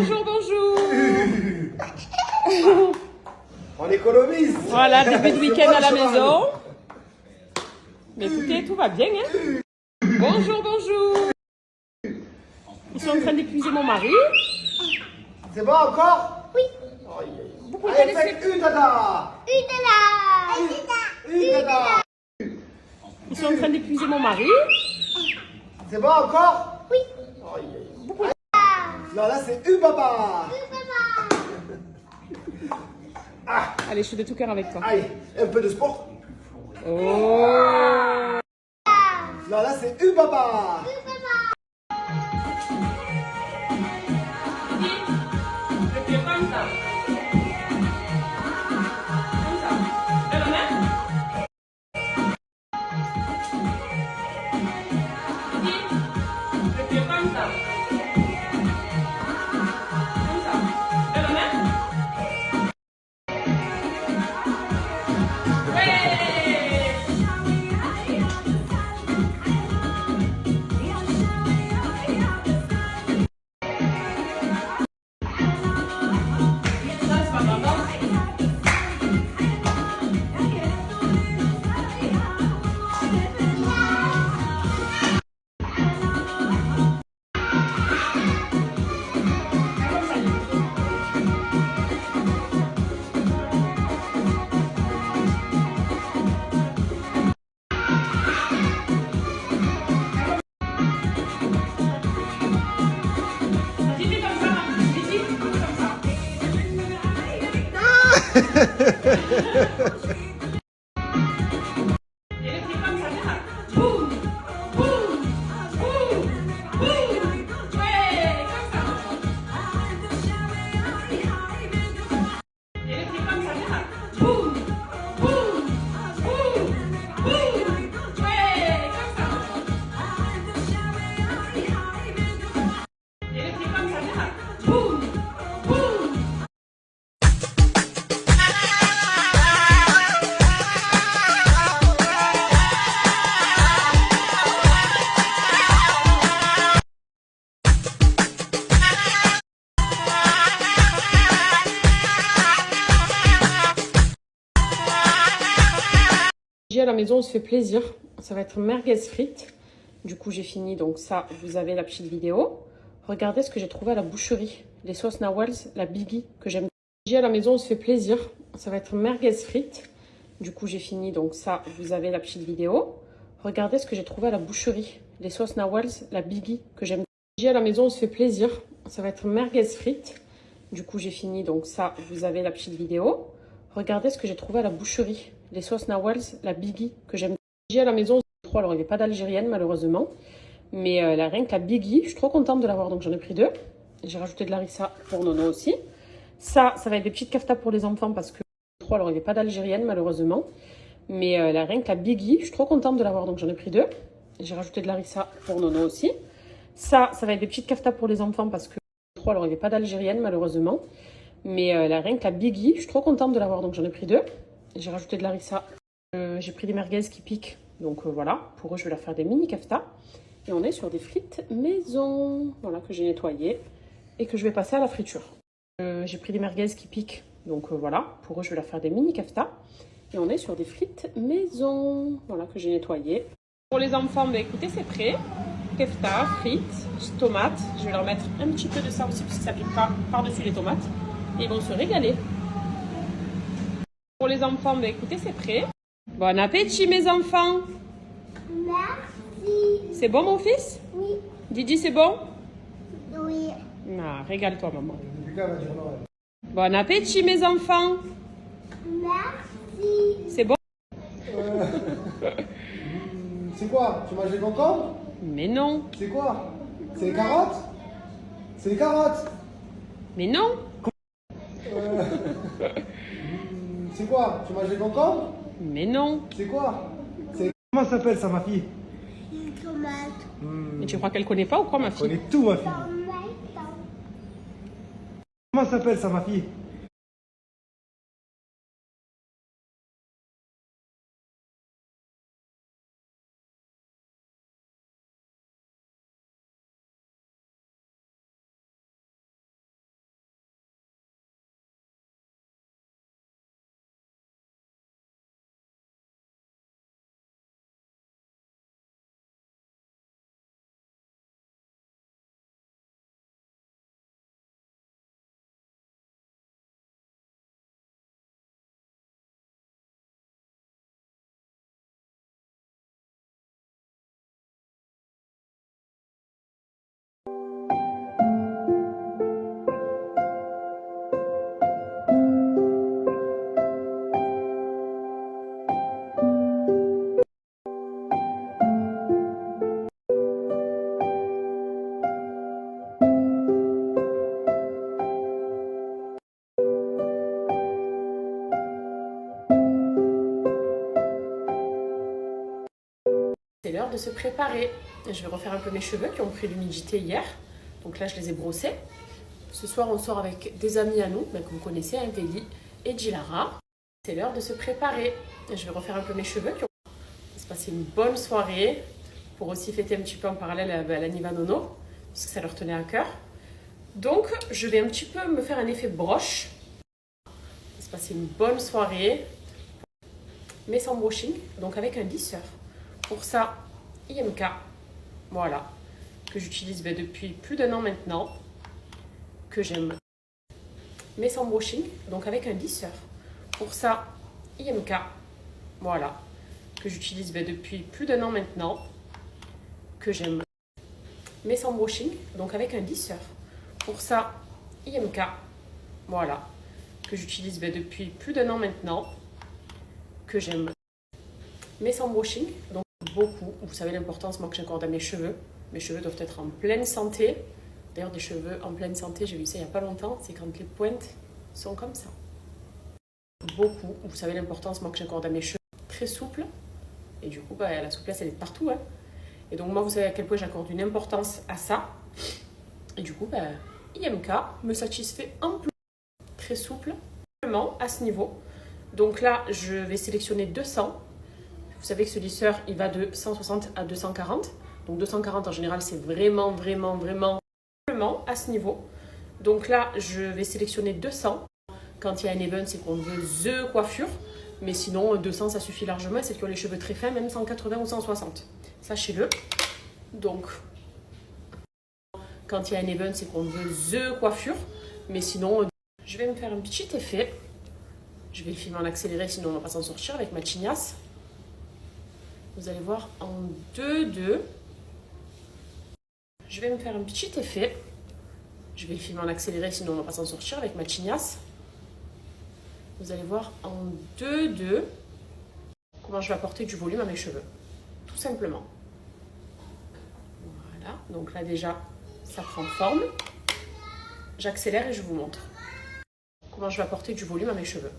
Bonjour, bonjour. On économise. Voilà, début de week-end à la maison. Mais écoutez, tout va bien, hein. Bonjour, bonjour. Ils sont en train d'épuiser mon mari. C'est bon encore? Oui. Vous pouvez Allez, laisser... faites une dada. Une dada. Ils sont en train d'épuiser mon mari. C'est bon encore? Oui. Vous pouvez... Non, là c'est une baba. Allez, je suis de tout cœur avec toi. Allez, un peu de sport. Oh. Non, là c'est une baba. À la maison, on se fait plaisir. Ça va être merguez frites. Du coup, j'ai fini. Donc ça, vous avez la petite vidéo. Regardez ce que j'ai trouvé à la boucherie. Les sauces Nawals, la Biggie que j'aime. À la maison, on se fait plaisir. Ça va être merguez frites. Du coup, j'ai fini. Donc ça, vous avez la petite vidéo. Regardez ce que j'ai trouvé à la boucherie. Les sauces Nawals, la Biggie que j'aime. À la maison, on se fait plaisir. Ça va être merguez frites. Du coup, j'ai fini. Donc ça, vous avez la petite vidéo. Regardez ce que j'ai trouvé à la boucherie. Les sauces Nawals, la Biggie que j'aime. À la maison, alors il n'y a pas d'algérienne malheureusement. Mais rien que la Biggie, je suis trop contente de l'avoir. Donc j'en ai pris 2. J'ai rajouté de l'harissa pour Nono aussi. Ça va être des petites kaftas pour les enfants parce que alors il n'y a pas d'algérienne malheureusement. Mais rien que la Biggie, je suis trop contente de l'avoir. Donc j'en ai pris 2. J'ai rajouté de l'harissa pour Nono aussi. Ça va être des petites kaftas pour les enfants parce que alors il n'y a pas d'algérienne malheureusement. Mais rien que la Biggie, je suis trop contente de l'avoir. Donc j'en ai pris 2. J'ai rajouté de l'harissa. J'ai pris des merguez qui piquent. Donc voilà, pour eux, je vais leur faire des mini kaftas. Et on est sur des frites maison. Voilà, que j'ai nettoyées et que je vais passer à la friture. J'ai pris des merguez qui piquent. Donc voilà, pour eux, je vais leur faire des mini kaftas. Et on est sur des frites maison. Voilà, que j'ai nettoyées. Pour les enfants, bah, écoutez, c'est prêt. Kefta, frites, tomates. Je vais leur mettre un petit peu de ça aussi parce que ça pique pas par-dessus les tomates. Et ils vont se régaler. Pour les enfants, bah, écoutez, c'est prêt. Bon appétit, mes enfants. Merci. C'est bon, mon fils? Oui. Didi, c'est bon? Oui. Ah, régale-toi, maman. Lucas va dire non. Bon appétit, mes enfants. Merci. C'est bon? C'est quoi? Tu manges des concombres? Mais non. C'est quoi? C'est les carottes? C'est les carottes? Mais non. C'est quoi? Tu manges des concombres? Mais non. C'est quoi? Comment ça s'appelle ça, ma fille? Une tomate. Mais tu crois qu'elle connaît pas ou quoi, ma On fille? connaît tout, ma fille. Tomate. Comment ça s'appelle ça, ma fille? l'heure de se préparer. Je vais refaire un peu mes cheveux qui ont pris l'humidité hier. Donc là, je les ai brossés. Ce soir, on sort avec des amis à nous, que vous connaissez, hein, Véli et Dilara. C'est l'heure de se préparer. Je vais refaire un peu mes cheveux qui ont... On va se passer une bonne soirée pour aussi fêter un petit peu en parallèle à la Niva Nono, parce que ça leur tenait à cœur. Donc, je vais un petit peu me faire un effet broche. On va se passer une bonne soirée, mais sans brushing, donc avec un lisseur. Pour ça, IMK, voilà, que j'utilise depuis plus d'1 an maintenant, que j'aime, mais sans brushing, donc avec un lisseur. Pour ça, IMK, voilà, que j'utilise depuis plus d'1 an maintenant, que j'aime, mais sans brushing, donc avec un lisseur. Pour ça, IMK, voilà, que j'utilise depuis plus d'1 an maintenant, que j'aime, mais sans brushing, donc beaucoup. Vous savez l'importance moi que j'accorde à mes cheveux. Mes cheveux doivent être en pleine santé. D'ailleurs, des cheveux en pleine santé, j'ai vu ça il n'y a pas longtemps, c'est quand les pointes sont comme ça. Beaucoup. Vous savez l'importance moi que j'accorde à mes cheveux, très souples. Et du coup, la souplesse, elle est partout. Hein. Et donc moi, vous savez à quel point j'accorde une importance à ça. Et du coup, IMK me satisfait en plus. Très souple, à ce niveau. Donc là, je vais sélectionner 200. Vous savez que ce lisseur, il va de 160 à 240. Donc 240 en général, c'est vraiment à ce niveau. Donc là, je vais sélectionner 200. Quand il y a un event, c'est qu'on veut the coiffure. Mais sinon, 200, ça suffit largement. C'est qui ont les cheveux très fins, même 180 ou 160. Sachez-le. Donc, quand il y a un event, c'est qu'on veut the coiffure. Mais sinon, je vais me faire un petit effet. Je vais le filmer en accéléré, sinon on ne va pas s'en sortir avec ma chignasse. Vous allez voir en 2-2. Je vais me faire un petit effet. Je vais le filmer en accéléré, sinon on ne va pas s'en sortir avec ma chignasse. Vous allez voir en 2-2 comment je vais apporter du volume à mes cheveux. Tout simplement. Voilà, donc là déjà, ça prend forme. J'accélère et je vous montre comment je vais apporter du volume à mes cheveux.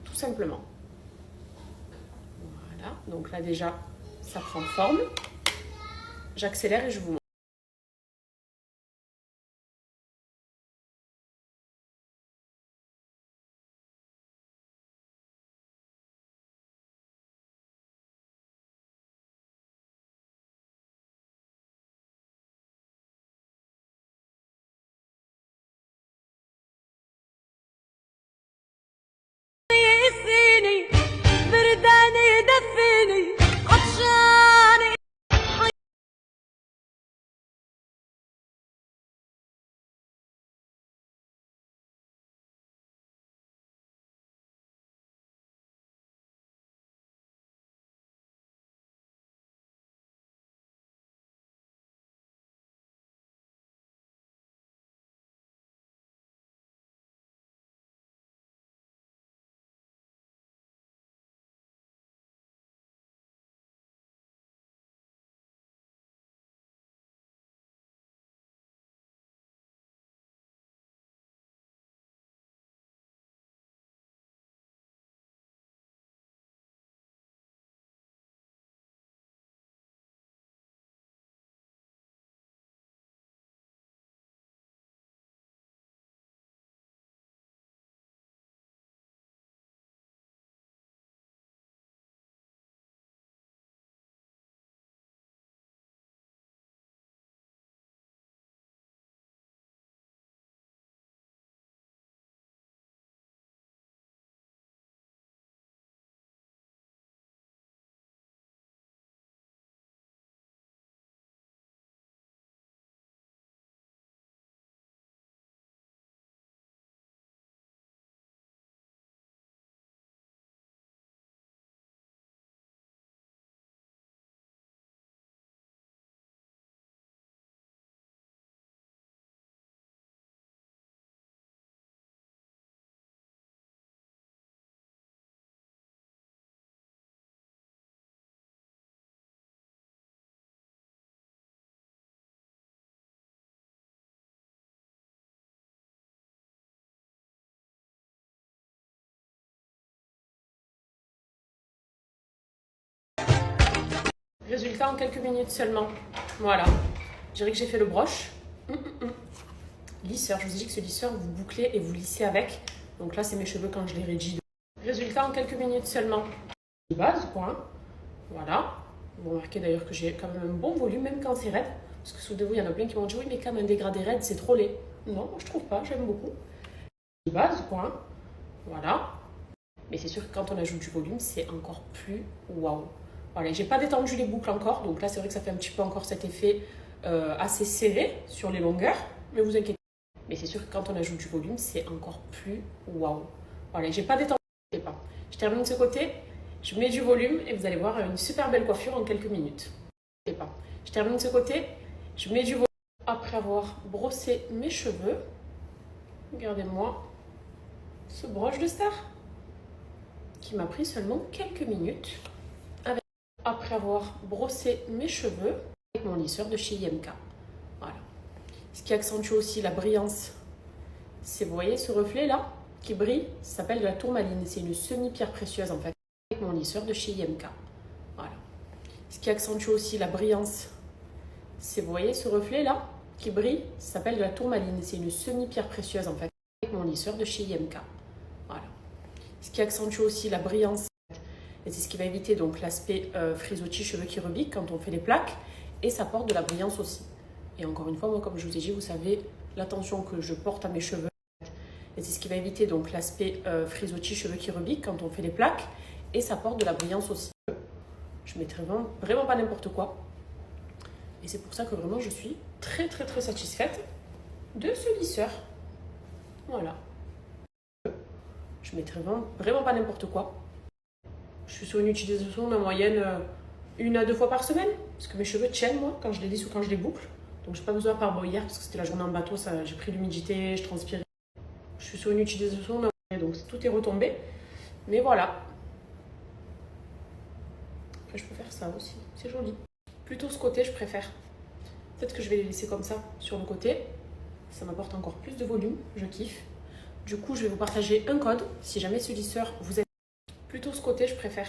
Tout simplement. Voilà, donc là déjà, ça prend forme. J'accélère et je vous montre. Résultat en quelques minutes seulement. Voilà. Je dirais que j'ai fait le broche. Lisseur, je vous ai dit que ce lisseur, vous bouclez et vous lissez avec. Donc là, c'est mes cheveux quand je les rédige. Résultat en quelques minutes seulement. De base, quoi. Hein. Voilà. Vous remarquez d'ailleurs que j'ai quand même un bon volume, même quand c'est raide. Parce que soudain, il y en a plein qui m'ont dit oui, mais quand même un dégradé raide, c'est trop laid. Non, moi je trouve pas, j'aime beaucoup. De base, quoi. Hein. Voilà. Mais c'est sûr que quand on ajoute du volume, c'est encore plus waouh. Voilà, j'ai pas détendu les boucles encore. Donc là, c'est vrai que ça fait un petit peu encore cet effet assez serré sur les longueurs. Mais vous inquiétez pas. Mais c'est sûr que quand on ajoute du volume, c'est encore plus waouh. Voilà, j'ai pas détendu. Je termine de ce côté. Je mets du volume et vous allez voir une super belle coiffure en quelques minutes. Je termine de ce côté, je mets du volume. Après avoir brossé mes cheveux, regardez-moi ce broche de star qui m'a pris seulement quelques minutes. Après avoir brossé mes cheveux avec mon lisseur de chez IMK. Voilà. Ce qui accentue aussi la brillance, c'est, vous voyez ce reflet là qui brille, ça s'appelle de la tourmaline. C'est une semi-pierre précieuse en fait. Mon lisseur de chez IMK. Voilà. Ce qui accentue aussi la brillance, c'est, vous voyez ce reflet là qui brille, ça s'appelle de la tourmaline. C'est une semi-pierre précieuse en fait. Avec mon lisseur de chez IMK. Voilà. Ce qui accentue aussi la brillance, et c'est ce qui va éviter donc l'aspect frisottis, cheveux qui rebiquent quand on fait les plaques, et ça porte de la brillance aussi. Et encore une fois, moi comme je vous ai dit, vous savez l'attention que je porte à mes cheveux, et c'est ce qui va éviter donc l'aspect frisottis, cheveux qui rebiquent quand on fait les plaques. Et ça porte de la brillance aussi. Je mettrai vraiment pas n'importe quoi. Et c'est pour ça que vraiment je suis très satisfaite de ce lisseur. Voilà. Je mettrai vraiment pas n'importe quoi. Je suis sur une utilisation de moyenne 1 à 2 fois par semaine. Parce que mes cheveux tiennent moi quand je les lisse ou quand je les boucle. Donc j'ai pas besoin par hier parce que c'était la journée en bateau. J'ai pris l'humidité, je transpirais. Je suis sur une utilisation de moyenne, donc tout est retombé. Mais voilà. Après, je peux faire ça aussi, c'est joli. Plutôt ce côté, je préfère. Peut-être que je vais les laisser comme ça, sur le côté. Ça m'apporte encore plus de volume, je kiffe. Du coup, je vais vous partager un code. Si jamais ce lisseur vous aide, plutôt ce côté, je préfère.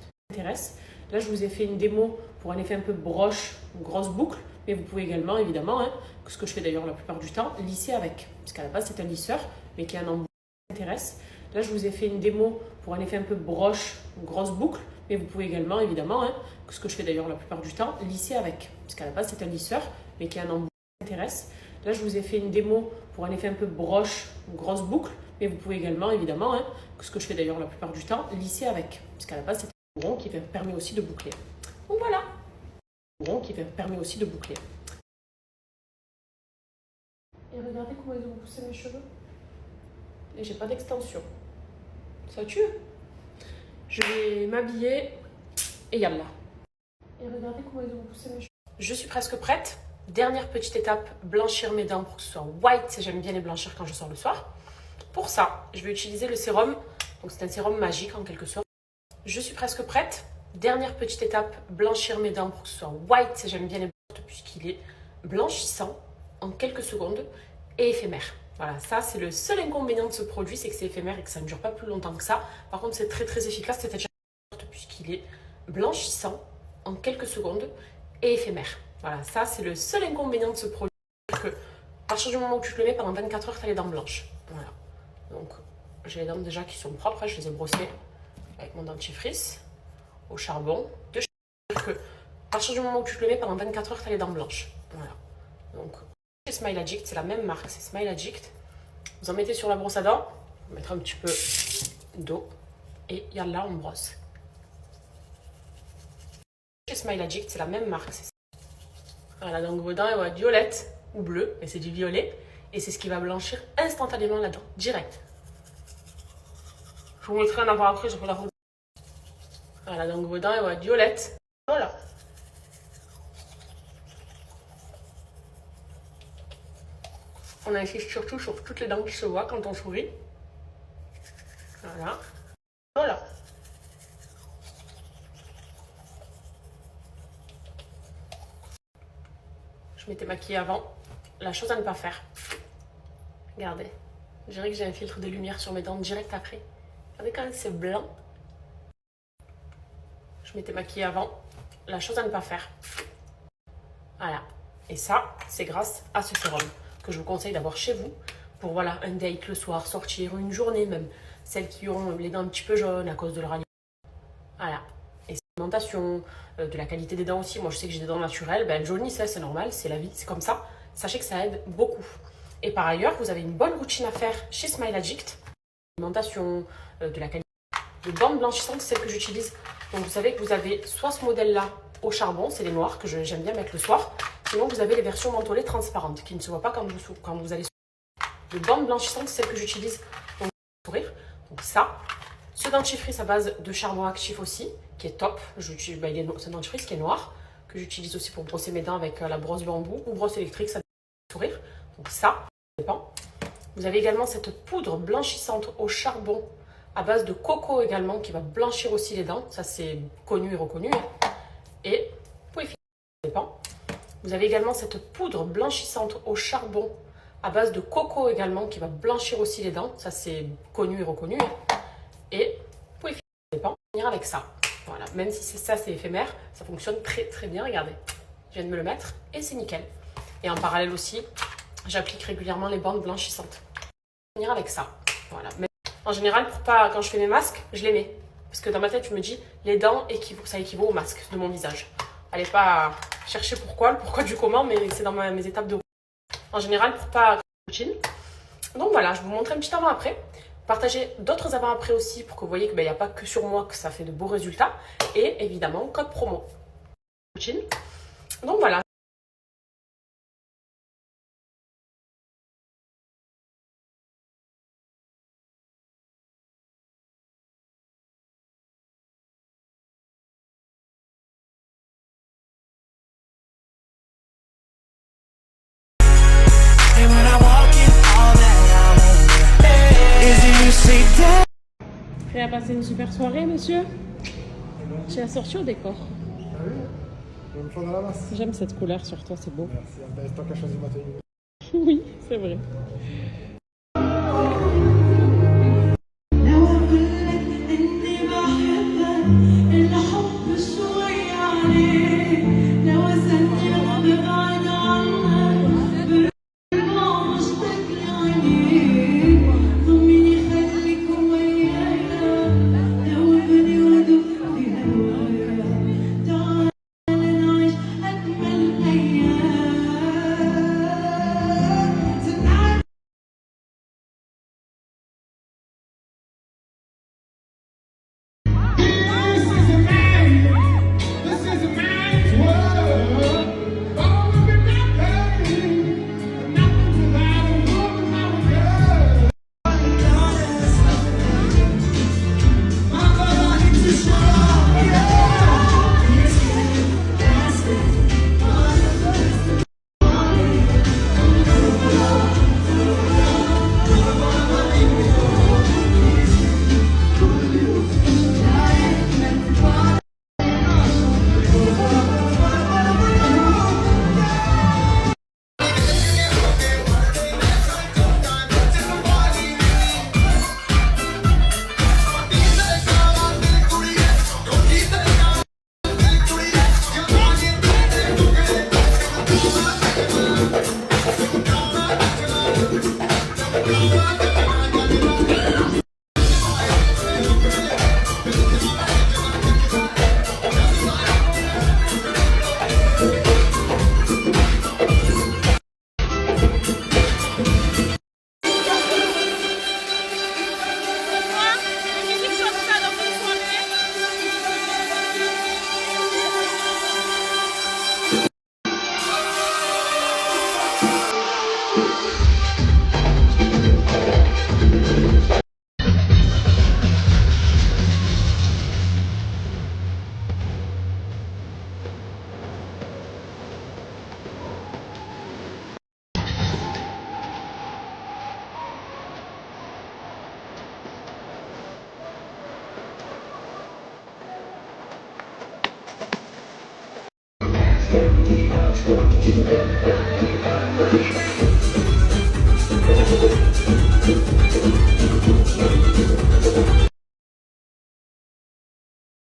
Ça m'intéresse. Là, je vous ai fait une démo pour un effet un peu broche, une grosse boucle. Mais vous pouvez également, évidemment, hein, ce que je fais d'ailleurs la plupart du temps, lisser avec. Parce qu'à la base, c'est un lisseur, mais qui a un embout. Ça m'intéresse. Là, je vous ai fait une démo pour un effet un peu broche, une grosse boucle. Mais vous pouvez également, évidemment, hein, ce que je fais d'ailleurs la plupart du temps, lisser avec. Parce qu'à la base, c'est un lisseur, mais qui a un embout qui m'intéresse. Là, je vous ai fait une démo pour un effet un peu broche, une grosse boucle. Mais vous pouvez également, évidemment, hein, ce que je fais d'ailleurs la plupart du temps, lisser avec. Parce qu'à la base, c'est un bourron qui permet aussi de boucler. Donc voilà. Un bourron qui permet aussi de boucler. Et regardez comment ils ont poussé mes cheveux. Et j'ai pas d'extension. Ça tue. Je vais m'habiller et yallah. Et regardez comment ils ont poussé mes cheveux. Je suis presque prête. Dernière petite étape, blanchir mes dents pour que ce soit white. J'aime bien les blanchir quand je sors le soir. Pour ça, je vais utiliser le sérum. Donc c'est un sérum magique en quelque sorte. Je suis presque prête. Dernière petite étape, blanchir mes dents pour que ce soit white. J'aime bien les blanchir puisqu'il est blanchissant en quelques secondes et éphémère. Voilà, ça c'est le seul inconvénient de ce produit, c'est que c'est éphémère et que ça ne dure pas plus longtemps que ça. Par contre, c'est très efficace, c'est-à-dire puisqu'il est blanchissant en quelques secondes et éphémère. Voilà, ça c'est le seul inconvénient de ce produit, que à partir du moment où tu te le mets, pendant 24 heures, tu as les dents blanches. Voilà. Donc, j'ai les dents déjà qui sont propres, je les ai brossées avec mon dentifrice au charbon. Que à partir du moment où tu te le mets, pendant 24 heures, tu as les dents blanches. Voilà. Donc, chez Smile Addict, c'est la même marque, c'est Smile Addict. Vous en mettez sur la brosse à dents, vous mettrez un petit peu d'eau et yallah, on brosse. Chez Smile Addict, c'est la même marque. Voilà, donc vos dents elles vont être violettes ou bleues, mais c'est du violet. Et c'est ce qui va blanchir instantanément la dent, direct. Je vous montrerai un avant-après, je vous la remonte. Voilà, donc vos dents elles vont être violettes. Voilà. On insiste surtout sur toutes les dents qui se voient quand on sourit. Voilà. Voilà. Je m'étais maquillée avant. La chose à ne pas faire. Regardez. Je dirais que j'ai un filtre de lumière sur mes dents direct après. Regardez quand même, c'est blanc. Je m'étais maquillée avant. la chose à ne pas faire. Voilà. Et ça, c'est grâce à ce sérum que je vous conseille d'avoir chez vous pour voilà, un date le soir, sortir, une journée même. Celles qui ont les dents un petit peu jaunes à cause de leur alimentation. Voilà. Et l'alimentation, de la qualité des dents aussi. Moi, je sais que j'ai des dents naturelles. Ben, elles jaunissent, c'est normal, c'est la vie, c'est comme ça. Sachez que ça aide beaucoup. Et par ailleurs, vous avez une bonne routine à faire chez Smile Addict. L'alimentation, de la qualité. De bandes blanchissantes, c'est celle que j'utilise. Donc, vous savez que vous avez soit ce modèle-là au charbon, c'est les noirs que j'aime bien mettre le soir. Sinon, vous avez les versions mentholées transparentes qui ne se voient pas quand vous allez de bandes blanchissantes, c'est celle que j'utilise pour sourire. Donc ça, ce dentifrice à base de charbon actif aussi, qui est top. C'est un dentifrice qui est noir, que j'utilise aussi pour brosser mes dents avec la brosse bambou ou brosse électrique, ça sourire. Donc ça dépend. Vous avez également cette poudre blanchissante au charbon à base de coco également, qui va blanchir aussi les dents. Ça, c'est connu et reconnu. Et vous pouvez finir, ça dépend. Vous avez également cette poudre blanchissante au charbon à base de coco également, qui va blanchir aussi les dents. Ça, c'est connu et reconnu. Et vous pouvez finir avec ça. Voilà, même si ça, c'est éphémère, ça fonctionne très très bien. Regardez, je viens de me le mettre et c'est nickel. Et en parallèle aussi, j'applique régulièrement les bandes blanchissantes. Finir avec ça. Voilà. Mais en général, quand je fais mes masques, je les mets. Parce que dans ma tête, je me dis, les dents, ça équivaut au masque de mon visage. Allez pas chercher le pourquoi du comment, mais c'est dans mes étapes de routine. En général, pour pas routine. Donc voilà, je vous montre un petit avant-après. Partagez d'autres avant-après aussi pour que vous voyez qu'il n'y a pas que sur moi que ça fait de beaux résultats. Et évidemment, code promo. Routine. Donc voilà. Prêt à passer une super soirée, monsieur? Tu as sorti au décor. Ah oui? Je vais me fondre dans la masse. J'aime cette couleur sur toi, c'est beau. Merci, c'est toi qui as choisi ma tenue. Oui, c'est vrai. Thank you.